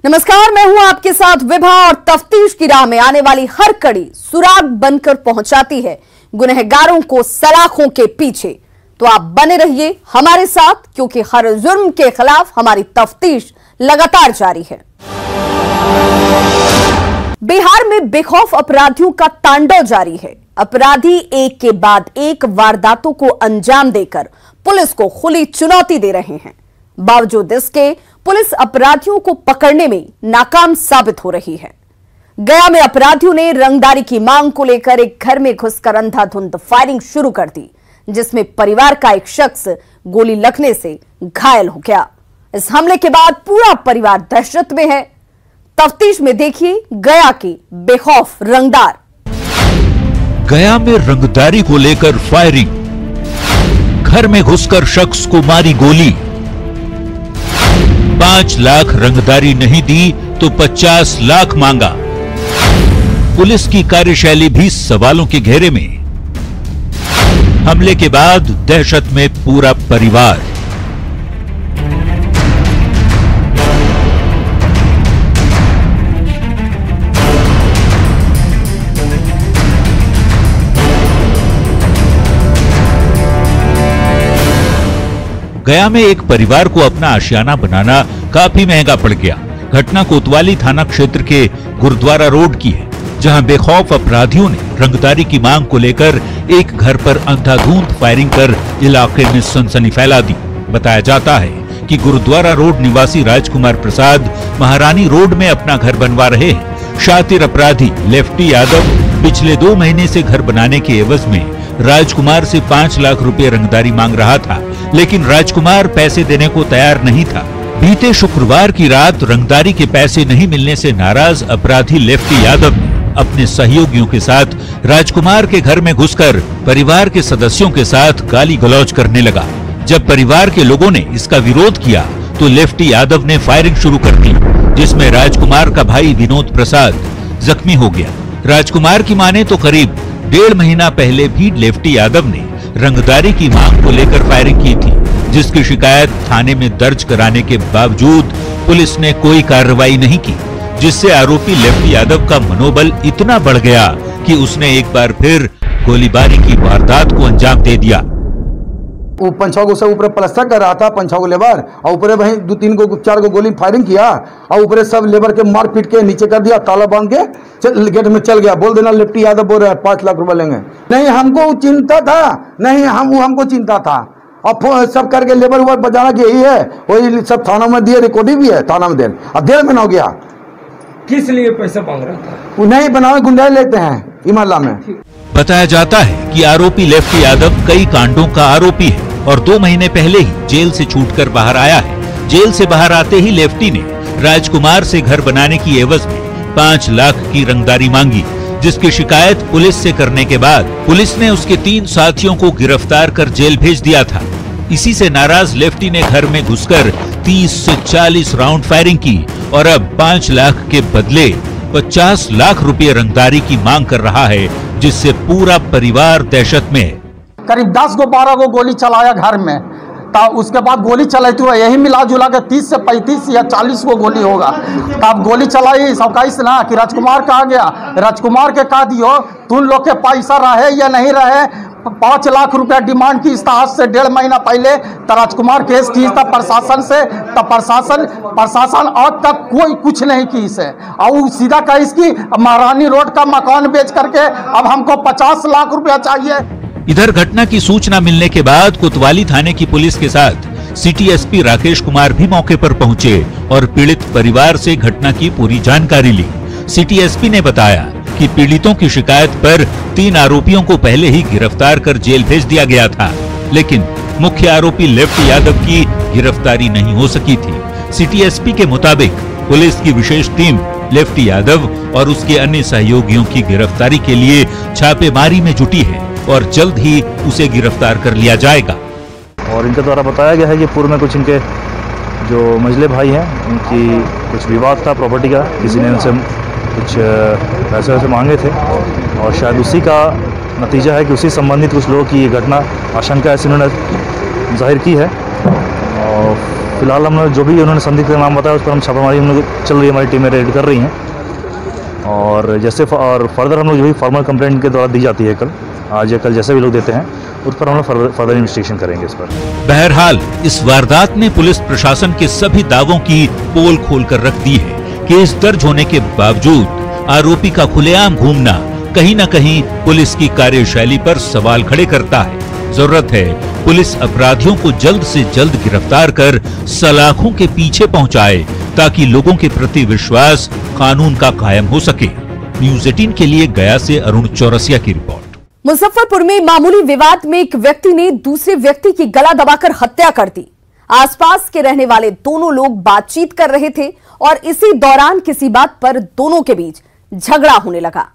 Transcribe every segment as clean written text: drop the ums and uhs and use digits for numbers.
नमस्कार, मैं हूं आपके साथ विभा और तफ्तीश की राह में आने वाली हर कड़ी सुराग बनकर पहुंचाती है गुनहगारों को सलाखों के पीछे। तो आप बने रहिए हमारे साथ, क्योंकि हर जुर्म के खिलाफ हमारी तफ्तीश लगातार जारी है। बिहार में बेखौफ अपराधियों का तांडव जारी है। अपराधी एक के बाद एक वारदातों को अंजाम देकर पुलिस को खुली चुनौती दे रहे हैं। बावजूद इसके पुलिस अपराधियों को पकड़ने में नाकाम साबित हो रही है। गया में अपराधियों ने रंगदारी की मांग को लेकर एक घर में घुसकर अंधाधुंध फायरिंग शुरू कर दी, जिसमें परिवार का एक शख्स गोली लगने से घायल हो गया। इस हमले के बाद पूरा परिवार दहशत में है। तफ्तीश में देखिए गया की बेखौफ रंगदार। गया में रंगदारी को लेकर फायरिंग, घर में घुसकर शख्स को मारी गोली। 5 लाख रंगदारी नहीं दी तो 50 लाख मांगा। पुलिस की कार्यशैली भी सवालों के घेरे में। हमले के बाद दहशत में पूरा परिवार। गया में एक परिवार को अपना आशियाना बनाना काफी महंगा पड़ गया। घटना कोतवाली थाना क्षेत्र के गुरुद्वारा रोड की है, जहां बेखौफ अपराधियों ने रंगदारी की मांग को लेकर एक घर पर अंधाधुंध फायरिंग कर इलाके में सनसनी फैला दी। बताया जाता है कि गुरुद्वारा रोड निवासी राजकुमार प्रसाद महारानी रोड में अपना घर बनवा रहे हैं। शातिर अपराधी लेफ्टी यादव पिछले 2 महीने से घर बनाने के एवज में राजकुमार से 5 लाख रुपए रंगदारी मांग रहा था, लेकिन राजकुमार पैसे देने को तैयार नहीं था। बीते शुक्रवार की रात रंगदारी के पैसे नहीं मिलने से नाराज अपराधी लेफ्टी यादव ने अपने सहयोगियों के साथ राजकुमार के घर में घुसकर परिवार के सदस्यों के साथ गाली गलौज करने लगा। जब परिवार के लोगों ने इसका विरोध किया तो लेफ्टी यादव ने फायरिंग शुरू कर दी, जिसमें राजकुमार का भाई विनोद प्रसाद जख्मी हो गया। राजकुमार की माने तो करीब 1.5 महीना पहले भी लेफ्टी यादव ने रंगदारी की मांग को लेकर फायरिंग की थी, जिसकी शिकायत थाने में दर्ज कराने के बावजूद पुलिस ने कोई कार्रवाई नहीं की, जिससे आरोपी लेफ्टी यादव का मनोबल इतना बढ़ गया कि उसने एक बार फिर गोलीबारी की वारदात को अंजाम दे दिया। वो 5-6 से ऊपर प्लास्टर कर रहा था, 5-6 लेबर, और ऊपर वहीं 2-3 4 गोली फायरिंग किया, और ऊपर सब लेबर के मार पीट के नीचे कर दिया, ताला बांध के गेट में चल गया। बोल देना लेफ्टी यादव बोल रहा है 5 लाख रुपए लेंगे। नहीं, हमको चिंता था, नहीं हमको चिंता था, और सब करके लेबर उबर बजाना की यही है, वही सब थाना में दिए, रिकॉर्डिंग भी है थाना में, देर में हो गया। किस लिए पैसा मांग रहा था? वो नहीं बनावे गुंडा लेते हैं इमाला में। बताया जाता है कि आरोपी लेफ्टी यादव कई कांडों का आरोपी है और 2 महीने पहले ही जेल से छूटकर बाहर आया है। जेल से बाहर आते ही लेफ्टी ने राजकुमार से घर बनाने की एवज में 5 लाख की रंगदारी मांगी, जिसकी शिकायत पुलिस से करने के बाद पुलिस ने उसके 3 साथियों को गिरफ्तार कर जेल भेज दिया था। इसी से नाराज लेफ्टी ने घर में घुसकर 30 से 40 राउंड फायरिंग की और अब 5 लाख के बदले 50 लाख रुपए रंगदारी की मांग कर रहा है, जिससे पूरा परिवार दहशत में है। करीब 10 को 12 को गोली चलाया घर में, तब उसके बाद गोली चलाई तो यही मिला जुला के 30 से 35 या 40 को गोली होगा। तब गोली चलाई सब कही ना कि राजकुमार कहा गया, राजकुमार के कह दियो तुम लोग के पैसा रहे या नहीं रहे, 5 लाख रुपया डिमांड की आज से 1.5 महीना पहले। तो राजकुमार केस की था प्रशासन से, तो प्रशासन आज तक कोई कुछ नहीं की से, और सीधा कही इसकी महारानी रोड का मकान बेच करके अब हमको 50 लाख रुपया चाहिए। इधर घटना की सूचना मिलने के बाद कोतवाली थाने की पुलिस के साथ सिटी एसपी राकेश कुमार भी मौके पर पहुंचे और पीड़ित परिवार से घटना की पूरी जानकारी ली। सिटी एसपी ने बताया कि पीड़ितों की शिकायत पर 3 आरोपियों को पहले ही गिरफ्तार कर जेल भेज दिया गया था, लेकिन मुख्य आरोपी लेफ्टी यादव की गिरफ्तारी नहीं हो सकी थी। सिटी एसपी के मुताबिक पुलिस की विशेष टीम लेफ्टी यादव और उसके अन्य सहयोगियों की गिरफ्तारी के लिए छापेमारी में जुटी है और जल्द ही उसे गिरफ्तार कर लिया जाएगा। और इनके द्वारा बताया गया है कि पूर्व में कुछ इनके जो मझले भाई हैं, उनकी कुछ विवाद था प्रॉपर्टी का, किसी ने उनसे कुछ पैसे वैसे मांगे थे, और शायद उसी का नतीजा है कि उसी संबंधित कुछ लोगों की ये घटना आशंका ऐसी उन्होंने जाहिर की है। और फिलहाल हम जो भी उन्होंने संदिग्ध का नाम बताया उस पर हम छापामारी हम लोग चल रही है, हमारी टीमें रेड कर रही हैं। और जैसे और फर्दर हम लोग जो भी फॉर्मल कंप्लेंट के द्वारा दी जाती है कल आज या कल जैसे भी लोग देते हैं उस पर हम लोग फर्दर इन्वेस्टिगेशन करेंगे इस पर। बहरहाल इस वारदात ने पुलिस प्रशासन के सभी दावों की पोल खोल कर रख दी है। केस दर्ज होने के बावजूद आरोपी का खुलेआम घूमना कहीं न कहीं पुलिस की कार्यशैली पर सवाल खड़े करता है। जरूरत है पुलिस अपराधियों को जल्द से जल्द गिरफ्तार कर सलाखों के पीछे पहुंचाए ताकि लोगों के प्रति विश्वास कानून का कायम हो सके। न्यूज़ 18 के लिए गया से अरुण चौरसिया की रिपोर्ट। मुजफ्फरपुर में मामूली विवाद में एक व्यक्ति ने दूसरे व्यक्ति की गला दबाकर हत्या कर दी। आसपास के रहने वाले दोनों लोग बातचीत कर रहे थे और इसी दौरान किसी बात पर दोनों के बीच झगड़ा होने लगा।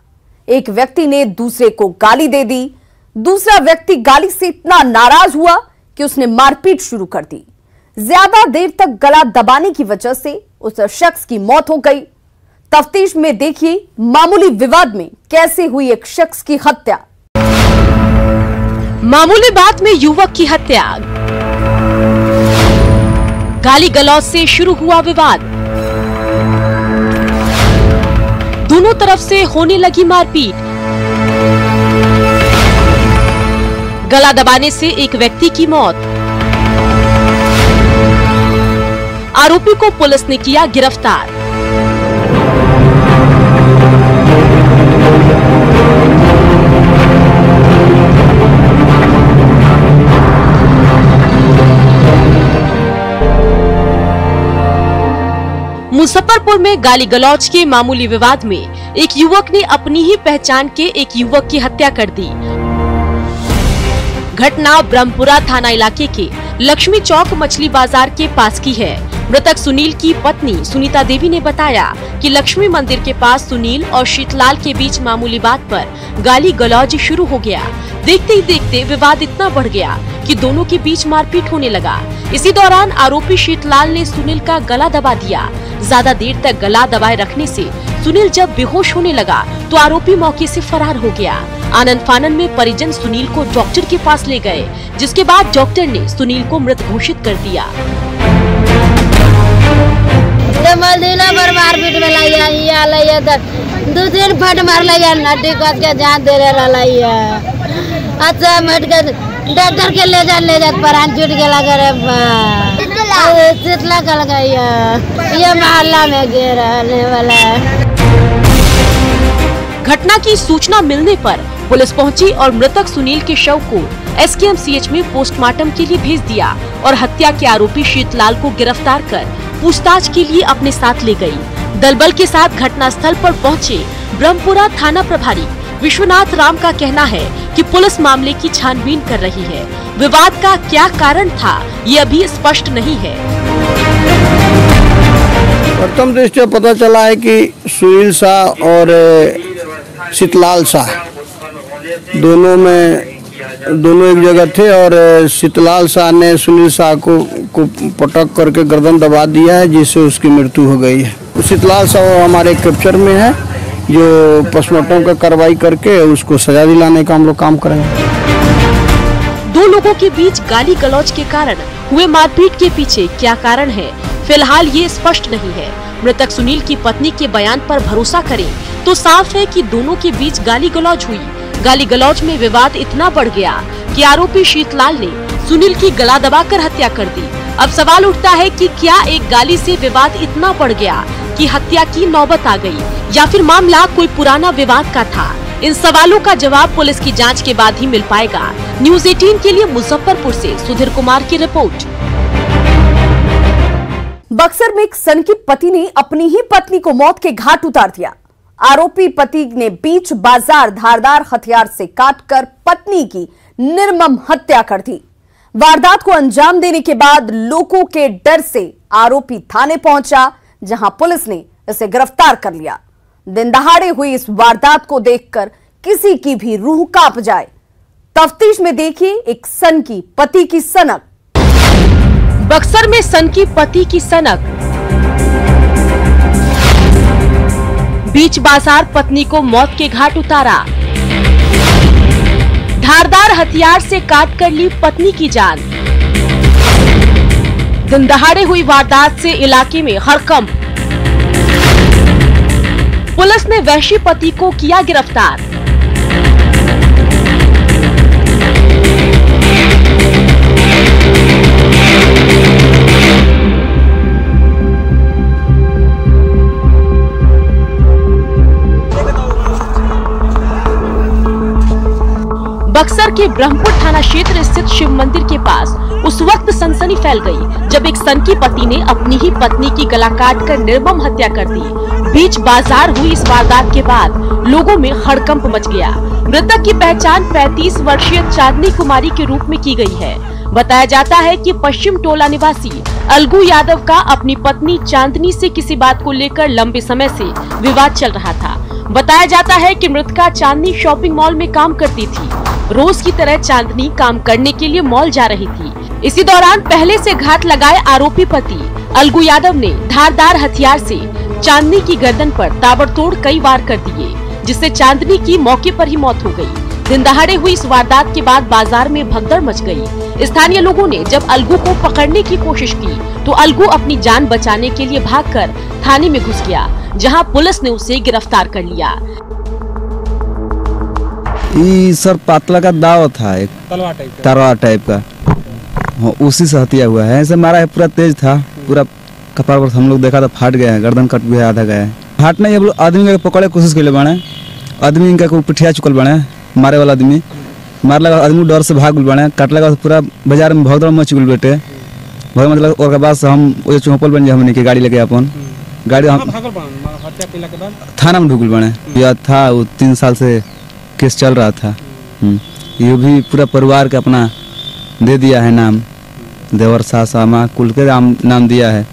एक व्यक्ति ने दूसरे को गाली दे दी। दूसरा व्यक्ति गाली से इतना नाराज हुआ कि उसने मारपीट शुरू कर दी। ज्यादा देर तक गला दबाने की वजह से उस शख्स की मौत हो गई। तफ्तीश में देखिए मामूली विवाद में कैसे हुई एक शख्स की हत्या। मामूली बात में युवक की हत्या, गाली गलौज से शुरू हुआ विवाद, दोनों तरफ से होने लगी मारपीट, गला दबाने से एक व्यक्ति की मौत, आरोपी को पुलिस ने किया गिरफ्तार। मुजफ्फरपुर में गाली गलौज के मामूली विवाद में एक युवक ने अपनी ही पहचान के एक युवक की हत्या कर दी। घटना ब्रह्मपुरा थाना इलाके के लक्ष्मी चौक मछली बाजार के पास की है। मृतक सुनील की पत्नी सुनीता देवी ने बताया कि लक्ष्मी मंदिर के पास सुनील और शीतलाल के बीच मामूली बात पर गाली गलौज शुरू हो गया। देखते ही देखते विवाद इतना बढ़ गया कि दोनों के बीच मारपीट होने लगा। इसी दौरान आरोपी शीतलाल ने सुनील का गला दबा दिया। ज्यादा देर तक गला दबाए रखने से सुनील जब बेहोश होने लगा तो आरोपी मौके से फरार हो गया। आनंद फानन में परिजन सुनील को डॉक्टर के पास ले गए, जिसके बाद डॉक्टर ने सुनील को मृत घोषित कर दिया। मारपीट में दो तीन फट मार नटी कस के जान दे रही है। अच्छा मट के डॉक्टर के ले जा परान छूट गया शीतला कल गई ये मोहल्ला में गिरने वाला है। घटना की सूचना मिलने पर पुलिस पहुंची और मृतक सुनील के शव को SKMCH में पोस्टमार्टम के लिए भेज दिया और हत्या के आरोपी शीतलाल को गिरफ्तार कर पूछताछ के लिए अपने साथ ले गई। दलबल के साथ घटनास्थल पर पहुंचे ब्रह्मपुरा थाना प्रभारी विश्वनाथ राम का कहना है कि पुलिस मामले की छानबीन कर रही है। विवाद का क्या कारण था ये अभी स्पष्ट नहीं है। प्रथम दृष्टया पता चला है कि सुनील शाह और शीतलाल शाह दोनों एक जगह थे और शीतलाल शाह ने सुनील शाह को पटक करके गर्दन दबा दिया है, जिससे उसकी मृत्यु हो गई है। शीतलाल शाह हमारे कैप्चर में है, जो पोस्टमार्टम का कार्रवाई करके उसको सजा दिलाने का हम लोग काम करेंगे। दो लोगों के बीच गाली गलौज के कारण हुए मारपीट के पीछे क्या कारण है, फिलहाल ये स्पष्ट नहीं है। मृतक सुनील की पत्नी के बयान पर भरोसा करें तो साफ है कि दोनों के बीच गाली गलौज हुई। गाली गलौज में विवाद इतना बढ़ गया कि आरोपी शीतलाल ने सुनील की गला दबाकर हत्या कर दी। अब सवाल उठता है कि क्या एक गाली से विवाद इतना बढ़ गया कि हत्या की नौबत आ गई, या फिर मामला कोई पुराना विवाद का था। इन सवालों का जवाब पुलिस की जांच के बाद ही मिल पाएगा। न्यूज़ 18 के लिए मुजफ्फरपुर से सुधीर कुमार की रिपोर्ट। बक्सर में एक सनकी पति ने अपनी ही पत्नी को मौत के घाट उतार दिया। आरोपी पति ने बीच बाजार धारदार हथियार से काटकर पत्नी की निर्मम हत्या कर दी। वारदात को अंजाम देने के बाद लोगों के डर से आरोपी थाने पहुंचा, जहां पुलिस ने इसे गिरफ्तार कर लिया। दिन दहाड़े हुई इस वारदात को देखकर किसी की भी रूह कांप जाए। तफ्तीश में देखिए एक सनकी पति की सनक। बक्सर में सनकी पति की सनक, बीच बाजार पत्नी को मौत के घाट उतारा। धारदार हथियार से काट कर ली पत्नी की जान। दिन दहाड़े हुई वारदात से इलाके में हड़कंप। पुलिस ने वहशी पति को किया गिरफ्तार। बक्सर के ब्रह्मपुर थाना क्षेत्र स्थित शिव मंदिर के पास उस वक्त सनसनी फैल गई जब एक सनकी पति ने अपनी ही पत्नी की गला काटकर निर्मम हत्या कर दी। बीच बाजार हुई इस वारदात के बाद लोगों में हड़कंप मच गया। मृतक की पहचान 35 वर्षीय चांदनी कुमारी के रूप में की गई है। बताया जाता है कि पश्चिम टोला निवासी अलगू यादव का अपनी पत्नी चांदनी से किसी बात को लेकर लंबे समय से विवाद चल रहा था। बताया जाता है कि मृतका चांदनी शॉपिंग मॉल में काम करती थी। रोज की तरह चांदनी काम करने के लिए मॉल जा रही थी। इसी दौरान पहले से घात लगाए आरोपी पति अलगू यादव ने धारदार हथियार से चांदनी की गर्दन पर ताबड़तोड़ कई वार कर दिए, जिससे चांदनी की मौके पर ही मौत हो गई। दिन दहाड़े हुई इस वारदात के बाद बाजार में भगदड़ मच गई। स्थानीय लोगों ने जब अलगू को पकड़ने की कोशिश की तो अलगू अपनी जान बचाने के लिए भागकर थाने में घुस गया, जहां पुलिस ने उसे गिरफ्तार कर लिया। ये सर पातला का दाव था, एक तलवार टाइप का, उसी से हत्या हुआ है। ऐसे मारा है, पूरा तेज था, पूरा कपार पर हम लोग देखा था फाट गया है, गर्दन कट भी है, आधा गया है। फाट नहीं, अब आदमी के पकड़े कोशिश के लिए बने, आदमी इनका को पिठिया चुकल बने, मारे वाला आदमी मार लगा, आदमी डर से भाग बने, काट लगा, पूरा बाजार में भगदड़ मच गई बेटे। भाई मतलब और के बाद से हम वो चौपल बन जाए, हमने की गाड़ी लेके अपन गाड़ी थाना में ढुकल बने। या था वो 3 साल से केस चल रहा था। ये भी पूरा परिवार के अपना दे दिया है नाम, देवर सामा कुल के नाम दिया है।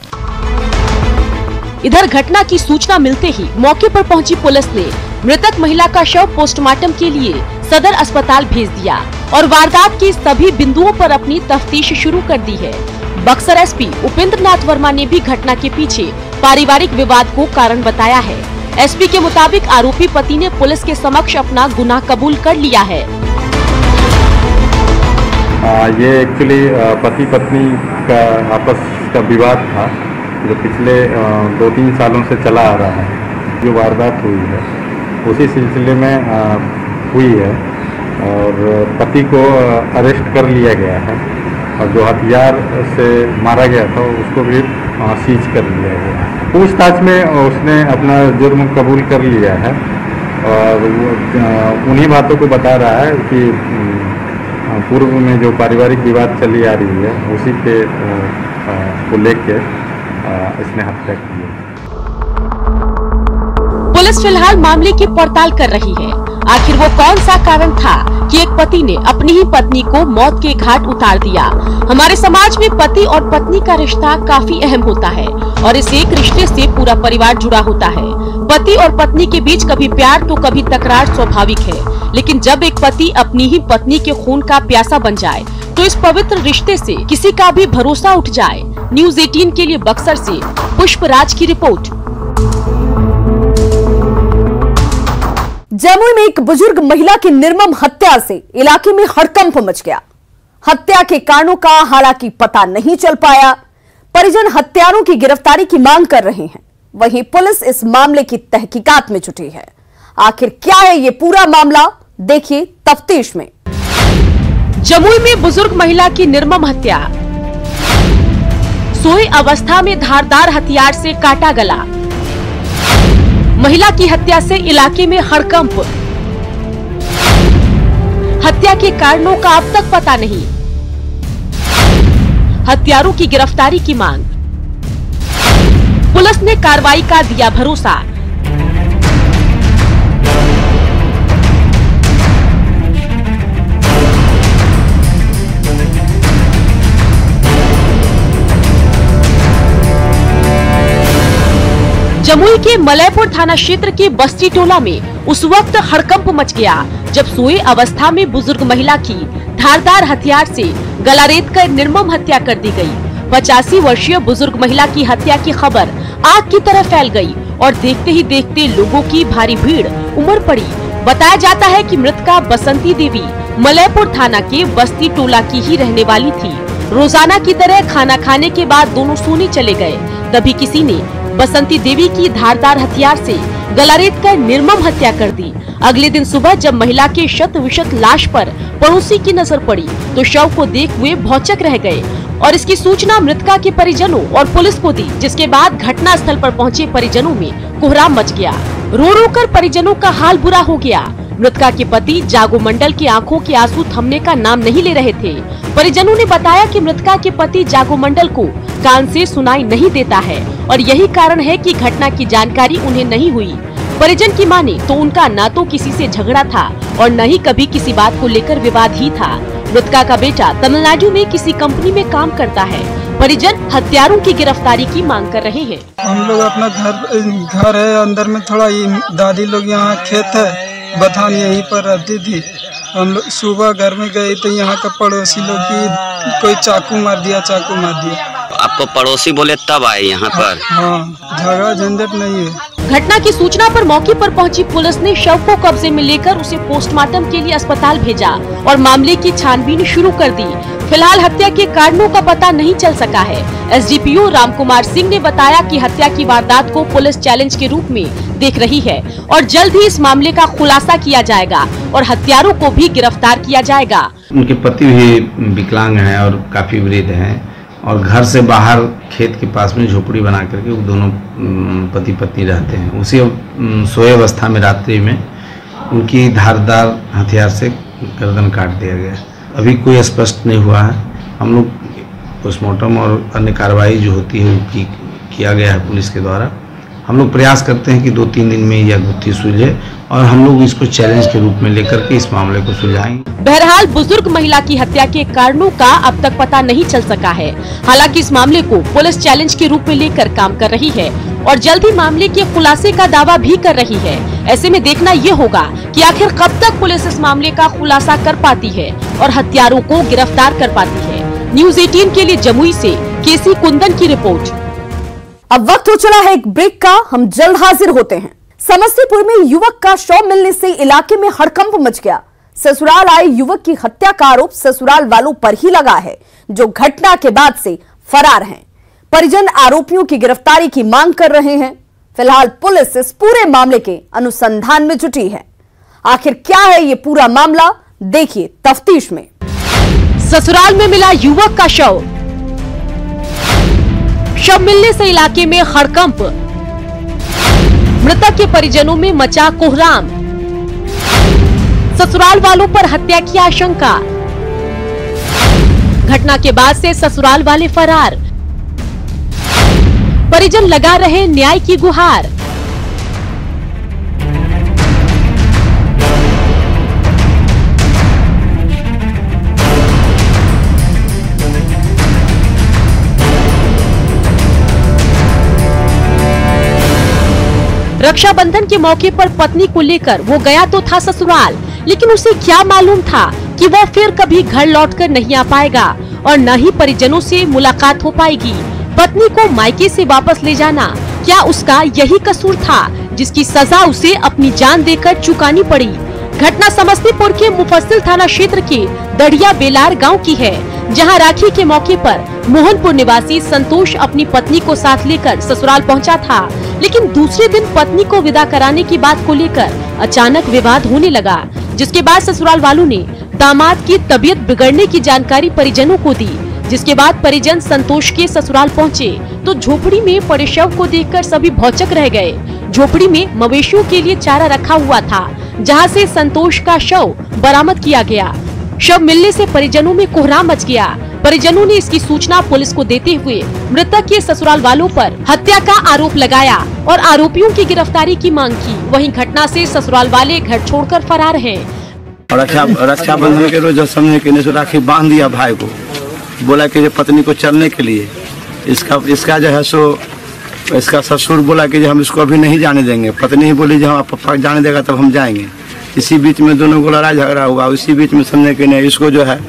इधर घटना की सूचना मिलते ही मौके पर पहुंची पुलिस ने मृतक महिला का शव पोस्टमार्टम के लिए सदर अस्पताल भेज दिया और वारदात के सभी बिंदुओं पर अपनी तफ्तीश शुरू कर दी है। बक्सर एसपी उपेंद्र नाथ वर्मा ने भी घटना के पीछे पारिवारिक विवाद को कारण बताया है। एसपी के मुताबिक आरोपी पति ने पुलिस के समक्ष अपना गुनाह कबूल कर लिया है। ये एक्चुअली पति पत्नी का आपस का विवाद था जो पिछले 2-3 सालों से चला आ रहा है। जो वारदात हुई है उसी सिलसिले में हुई है और पति को अरेस्ट कर लिया गया है और जो हथियार से मारा गया था उसको भी सीज कर लिया गया। पूछताछ में उसने अपना जुर्म कबूल कर लिया है और उन्हीं बातों को बता रहा है कि पूर्व में जो पारिवारिक विवाद चली आ रही है उसी के को लेके इसने हत्या की है। पुलिस फिलहाल मामले की पड़ताल कर रही है। आखिर वो कौन सा कारण था कि एक पति ने अपनी ही पत्नी को मौत के घाट उतार दिया। हमारे समाज में पति और पत्नी का रिश्ता काफी अहम होता है और इस एक रिश्ते से पूरा परिवार जुड़ा होता है। पति और पत्नी के बीच कभी प्यार तो कभी तकरार स्वाभाविक है, लेकिन जब एक पति अपनी ही पत्नी के खून का प्यासा बन जाए तो इस पवित्र रिश्ते से किसी का भी भरोसा उठ जाए। न्यूज़ 18 के लिए बक्सर से पुष्पराज की रिपोर्ट। जमुई में एक बुजुर्ग महिला की निर्मम हत्या से इलाके में हड़कंप मच गया। हत्या के कारणों का हालांकि पता नहीं चल पाया। परिजन हत्यारों की गिरफ्तारी की मांग कर रहे हैं। वहीं पुलिस इस मामले की तहकीकात में जुटी है। आखिर क्या है ये पूरा मामला, देखिए तफ्तीश में। जमुई में बुजुर्ग महिला की निर्मम हत्या। सोई अवस्था में धारदार हथियार से काटा गला। महिला की हत्या से इलाके में हड़कंप। हत्या के कारणों का अब तक पता नहीं। हत्यारों की गिरफ्तारी की मांग। पुलिस ने कार्रवाई का दिया भरोसा। जमुई के मलयपुर थाना क्षेत्र के बस्ती टोला में उस वक्त हड़कंप मच गया जब सोए अवस्था में बुजुर्ग महिला की धारदार हथियार से गला रेत कर निर्मम हत्या कर दी गई। 85 वर्षीय बुजुर्ग महिला की हत्या की खबर आग की तरह फैल गई और देखते ही देखते लोगों की भारी भीड़ उमड़ पड़ी। बताया जाता है कि मृतका बसंती देवी मलयपुर थाना के बस्ती टोला की ही रहने वाली थी। रोजाना की तरह खाना खाने के बाद दोनों सोने चले गए। तभी किसी ने बसंती देवी की धारदार हथियार से गला रेत कर निर्मम हत्या कर दी। अगले दिन सुबह जब महिला के शत विशत लाश पर पड़ोसी की नजर पड़ी तो शव को देख हुए भौचक रह गए और इसकी सूचना मृतका के परिजनों और पुलिस को दी, जिसके बाद घटना स्थल पर पहुंचे परिजनों में कोहराम मच गया। रो रो कर परिजनों का हाल बुरा हो गया। मृतका के पति जागो मंडल की आंखों के आंसू थमने का नाम नहीं ले रहे थे। परिजनों ने बताया कि मृतका के पति जागो मंडल को कान से सुनाई नहीं देता है और यही कारण है कि घटना की जानकारी उन्हें नहीं हुई। परिजन की माने तो उनका न तो किसी से झगड़ा था और न ही कभी किसी बात को लेकर विवाद ही था। मृतका का बेटा तमिलनाडु में किसी कंपनी में काम करता है। परिजन हत्यारों की गिरफ्तारी की मांग कर रहे हैं। हम लोग अपना घर है अंदर में, थोड़ा दादी लोग यहाँ खेत है बथान यहीं पर रहती थी। हम लोग सुबह घर में गए तो यहाँ का पड़ोसी लोग की कोई चाकू मार दिया। आपको पड़ोसी बोले तब आए यहाँ पर? हाँ, झगड़ा झंझट नहीं है। घटना की सूचना पर मौके पर पहुंची पुलिस ने शव को कब्जे में लेकर उसे पोस्टमार्टम के लिए अस्पताल भेजा और मामले की छानबीन शुरू कर दी। फिलहाल हत्या के कारणों का पता नहीं चल सका है। एसडीपीओ रामकुमार सिंह ने बताया कि हत्या की वारदात को पुलिस चैलेंज के रूप में देख रही है और जल्द ही इस मामले का खुलासा किया जाएगा और हत्यारों को भी गिरफ्तार किया जाएगा। उनके पति भी विकलांग हैं और काफी वृद्ध हैं और घर से बाहर खेत के पास में झोपड़ी बना करके वो दोनों पति पत्नी रहते हैं। उसी सोए अवस्था में रात्रि में उनकी धारदार हथियार से गर्दन काट दिया गया। अभी कोई स्पष्ट नहीं हुआ है। हम लोग पोस्टमार्टम और अन्य कार्रवाई जो होती है वो किया गया है पुलिस के द्वारा। हम लोग प्रयास करते हैं कि 2-3 दिन में यह गुत्थी सुलझे और हम लोग इसको चैलेंज के रूप में लेकर के इस मामले को सुलझाएंगे। बहरहाल बुजुर्ग महिला की हत्या के कारणों का अब तक पता नहीं चल सका है। हालांकि इस मामले को पुलिस चैलेंज के रूप में लेकर काम कर रही है और जल्द ही मामले के खुलासे का दावा भी कर रही है। ऐसे में देखना ये होगा कि आखिर कब तक पुलिस इस मामले का खुलासा कर पाती है और हत्यारों को गिरफ्तार कर पाती है। न्यूज़ 18 के लिए जमुई से केसी कुंदन की रिपोर्ट। अब वक्त हो चला है एक ब्रेक का, हम जल्द हाजिर होते हैं। समस्तीपुर में युवक का शव मिलने से इलाके में हड़कंप मच गया। ससुराल आए युवक की हत्या का आरोप ससुराल वालों पर ही लगा है, जो घटना के बाद से फरार हैं। परिजन आरोपियों की गिरफ्तारी की मांग कर रहे हैं। फिलहाल पुलिस इस पूरे मामले के अनुसंधान में जुटी है। आखिर क्या है ये पूरा मामला, देखिए तफ्तीश में। ससुराल में मिला युवक का शव मिलने से इलाके में हड़कंप। मृतक के परिजनों में मचा कोहराम। ससुराल वालों पर हत्या की आशंका। घटना के बाद से ससुराल वाले फरार। परिजन लगा रहे न्याय की गुहार। रक्षाबंधन के मौके पर पत्नी को लेकर वो गया तो था ससुराल, लेकिन उसे क्या मालूम था कि वह फिर कभी घर लौटकर नहीं आ पाएगा और न ही परिजनों से मुलाकात हो पाएगी। पत्नी को मायके से वापस ले जाना क्या उसका यही कसूर था, जिसकी सजा उसे अपनी जान देकर चुकानी पड़ी। घटना समस्तीपुर के मुफस्सिल थाना क्षेत्र के दड़िया बेलार गांव की है, जहां राखी के मौके पर मोहनपुर निवासी संतोष अपनी पत्नी को साथ लेकर ससुराल पहुंचा था, लेकिन दूसरे दिन पत्नी को विदा कराने की बात को लेकर अचानक विवाद होने लगा, जिसके बाद ससुराल वालों ने दामाद की तबीयत बिगड़ने की जानकारी परिजनों को दी। जिसके बाद परिजन संतोष के ससुराल पहुंचे तो झोपड़ी में पड़े शव को देखकर सभी भौचक रह गए। झोपड़ी में मवेशियों के लिए चारा रखा हुआ था, जहां से संतोष का शव बरामद किया गया। शव मिलने से परिजनों में कोहराम मच गया। परिजनों ने इसकी सूचना पुलिस को देते हुए मृतक के ससुराल वालों पर हत्या का आरोप लगाया और आरोपियों की गिरफ्तारी की मांग की। वहीं घटना से ससुराल वाले घर छोड़कर फरार हैं। रक्षाबंधन के रोज समझे कि राखी बांध दिया भाई को, बोला कि पत्नी को चलने के लिए। इसका जो है सो इसका ससुर बोला कि हम इसको अभी नहीं जाने देंगे। पत्नी ही बोली जब पप्पा जाने देगा तब हम जाएंगे। इसी बीच में दोनों को लड़ाई झगड़ा हुआ। इसी बीच में समझे कि नहीं, इसको जो है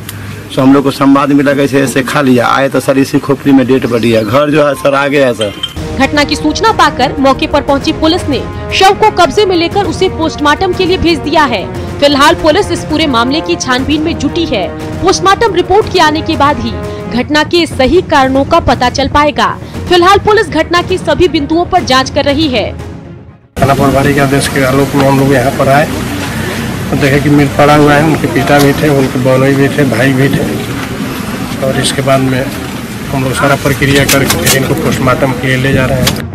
सो हम लोग को संवाद मिला कि ऐसे खा लिया। आए तो सर इसी खोपड़ी में डेट बढ़ी है। घर जो है सर आ गया है सर। घटना की सूचना पाकर मौके पर पहुंची पुलिस ने शव को कब्जे में लेकर उसे पोस्टमार्टम के लिए भेज दिया है। फिलहाल पुलिस इस पूरे मामले की छानबीन में जुटी है। पोस्टमार्टम रिपोर्ट के आने के बाद ही घटना के सही कारणों का पता चल पाएगा। फिलहाल पुलिस घटना की सभी बिंदुओं पर जांच कर रही है। थाना प्रभारी के आदेश के आलोक में हम लोग यहाँ पर आए तो देखे कि मृत पड़ा हुआ है। उनके पिता भी थे, उनके बहनोई भी थे, भाई भी थे। और इसके बाद में हम लोग सारा प्रक्रिया करके फिर इनको पोस्टमार्टम के लिए ले जा रहे हैं।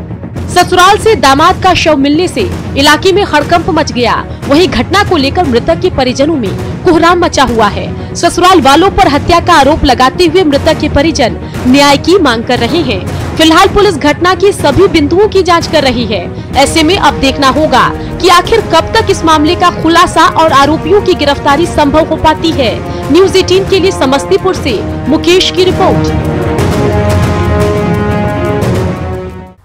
ससुराल से दामाद का शव मिलने से इलाके में हड़कंप मच गया। वहीं घटना को लेकर मृतक के परिजनों में कोहराम मचा हुआ है। ससुराल वालों पर हत्या का आरोप लगाते हुए मृतक के परिजन न्याय की मांग कर रहे हैं। फिलहाल पुलिस घटना की सभी बिंदुओं की जांच कर रही है। ऐसे में अब देखना होगा कि आखिर कब तक इस मामले का खुलासा और आरोपियों की गिरफ्तारी संभव हो पाती है। न्यूज़ 18 के लिए समस्तीपुर से मुकेश की रिपोर्ट।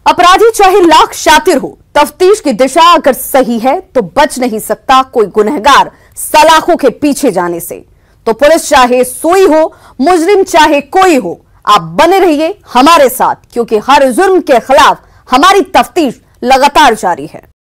अपराधी चाहे लाख शातिर हो, तफ्तीश की दिशा अगर सही है तो बच नहीं सकता कोई गुनहगार सलाखों के पीछे जाने से। तो पुलिस चाहे सोई हो, मुजरिम चाहे कोई हो, आप बने रहिए हमारे साथ, क्योंकि हर जुर्म के खिलाफ हमारी तफ्तीश लगातार जारी है।